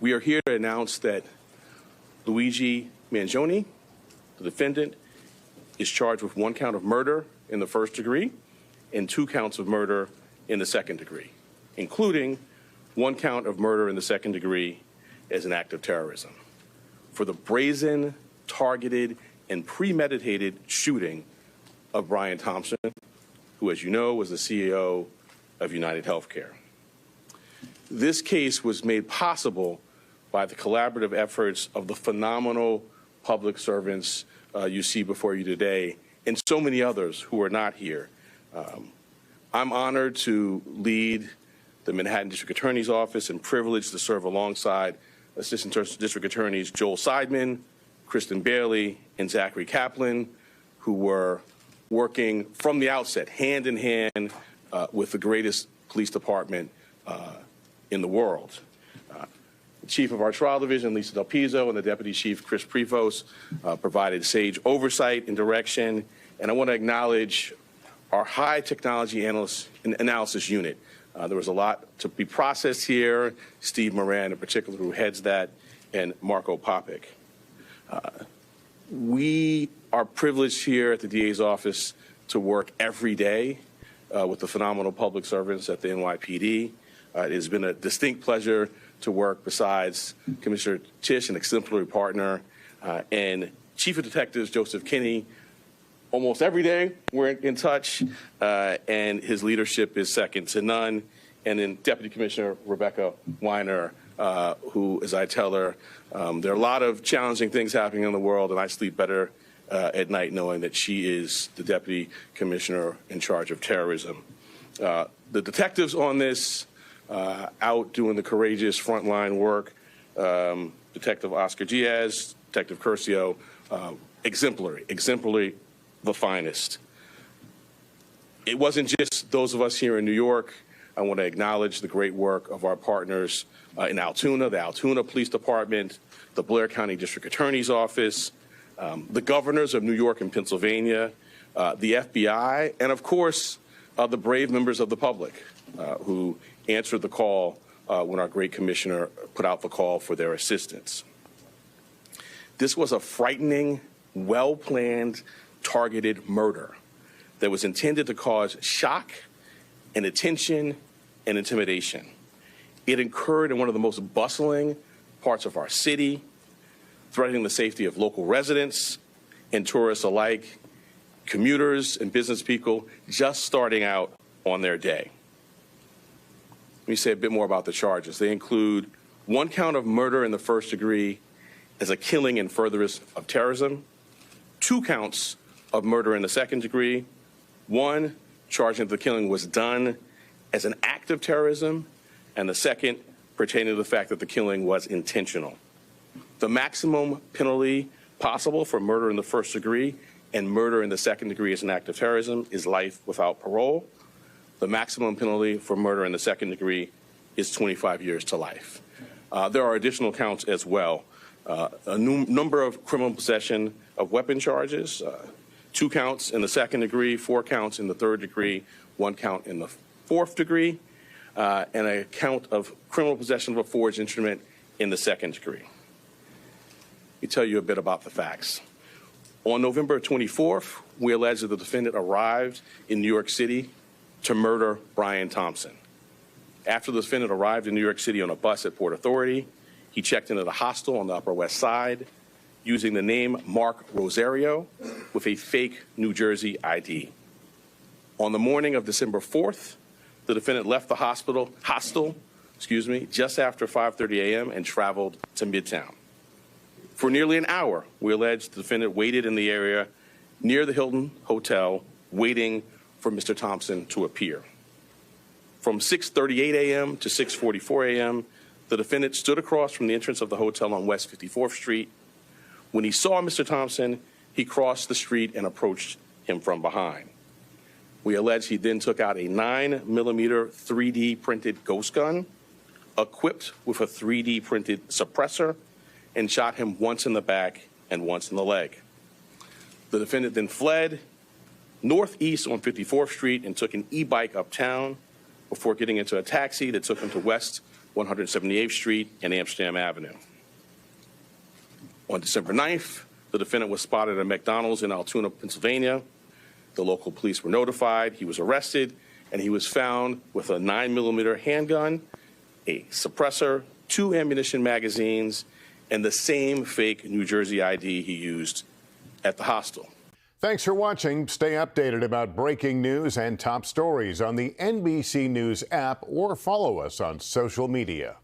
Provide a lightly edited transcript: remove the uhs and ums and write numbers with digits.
We are here to announce that Luigi Mangione, the defendant, is charged with 1 count of murder in the first degree and 2 counts of murder in the second degree, including 1 count of murder in the second degree as an act of terrorism for the brazen, targeted, and premeditated shooting of Brian Thompson, who, as you know, was the CEO of UnitedHealthcare. This case was made possible by the collaborative efforts of the phenomenal public servants you see before you today, and so many others who are not here. I'm honored to lead the Manhattan District Attorney's Office and privileged to serve alongside Assistant District Attorneys Joel Seidman, Kristen Bailey, and Zachary Kaplan, who were working from the outset, hand in hand, with the greatest police department in the world. The chief of our trial division, Lisa Del Pizzo, and the deputy chief, Chris Prevost, provided sage oversight and direction. And I want to acknowledge our high technology analysis unit. There was a lot to be processed here. Steve Moran, in particular, who heads that, and Marco Popic. We are privileged here at the DA's office to work every day with the phenomenal public servants at the NYPD. It has been a distinct pleasure to work besides Commissioner Tisch, an exemplary partner, and Chief of Detectives Joseph Kinney. Almost every day we're in touch, and his leadership is second to none. And then Deputy Commissioner Rebecca Weiner, who, as I tell her, there are a lot of challenging things happening in the world, and I sleep better at night knowing that she is the Deputy Commissioner in charge of terrorism. The detectives on this, out doing the courageous frontline work, Detective Oscar Diaz, Detective Curcio, exemplary, the finest. It wasn't just those of us here in New York. I want to acknowledge the great work of our partners in Altoona, the Altoona Police Department, the Blair County District Attorney's Office, the governors of New York and Pennsylvania, the FBI, and of course, the brave members of the public who answered the call when our great commissioner put out the call for their assistance. This was a frightening, well-planned, targeted murder that was intended to cause shock and attention and intimidation. It occurred in one of the most bustling parts of our city, threatening the safety of local residents and tourists alike, commuters and business people just starting out on their day. Let me say a bit more about the charges. They include 1 count of murder in the first degree as a killing in furtherance of terrorism, 2 counts of murder in the second degree, 1 charging that the killing was done as an act of terrorism, and the second pertaining to the fact that the killing was intentional. The maximum penalty possible for murder in the first degree and murder in the second degree as an act of terrorism is life without parole. The maximum penalty for murder in the second degree is 25 years to life. There are additional counts as well. A number of criminal possession of weapon charges, 2 counts in the second degree, 4 counts in the third degree, 1 count in the fourth degree, and a count of criminal possession of a forged instrument in the second degree. Let me tell you a bit about the facts. On November 24th, we allege that the defendant arrived in New York City to murder Brian Thompson. After the defendant arrived in New York City on a bus at Port Authority, he checked into the hostel on the Upper West Side using the name Mark Rosario with a fake New Jersey ID. On the morning of December 4th, the defendant left the hostel just after 5:30 a.m. and traveled to Midtown. For nearly an hour, we allege the defendant waited in the area near the Hilton Hotel, waiting for Mr. Thompson to appear. From 6:38 a.m. to 6:44 a.m., the defendant stood across from the entrance of the hotel on West 54th Street. When he saw Mr. Thompson, he crossed the street and approached him from behind. We allege he then took out a 9mm 3D printed ghost gun, equipped with a 3D printed suppressor, and shot him once in the back and once in the leg. The defendant then fled northeast on 54th Street and took an e-bike uptown before getting into a taxi that took him to West 178th Street and Amsterdam Avenue. On December 9th, the defendant was spotted at a McDonald's in Altoona, Pennsylvania. The local police were notified. He was arrested, and he was found with a 9mm handgun, a suppressor, 2 ammunition magazines, and the same fake New Jersey ID he used at the hostel. Thanks for watching. Stay updated about breaking news and top stories on the NBC News app or follow us on social media.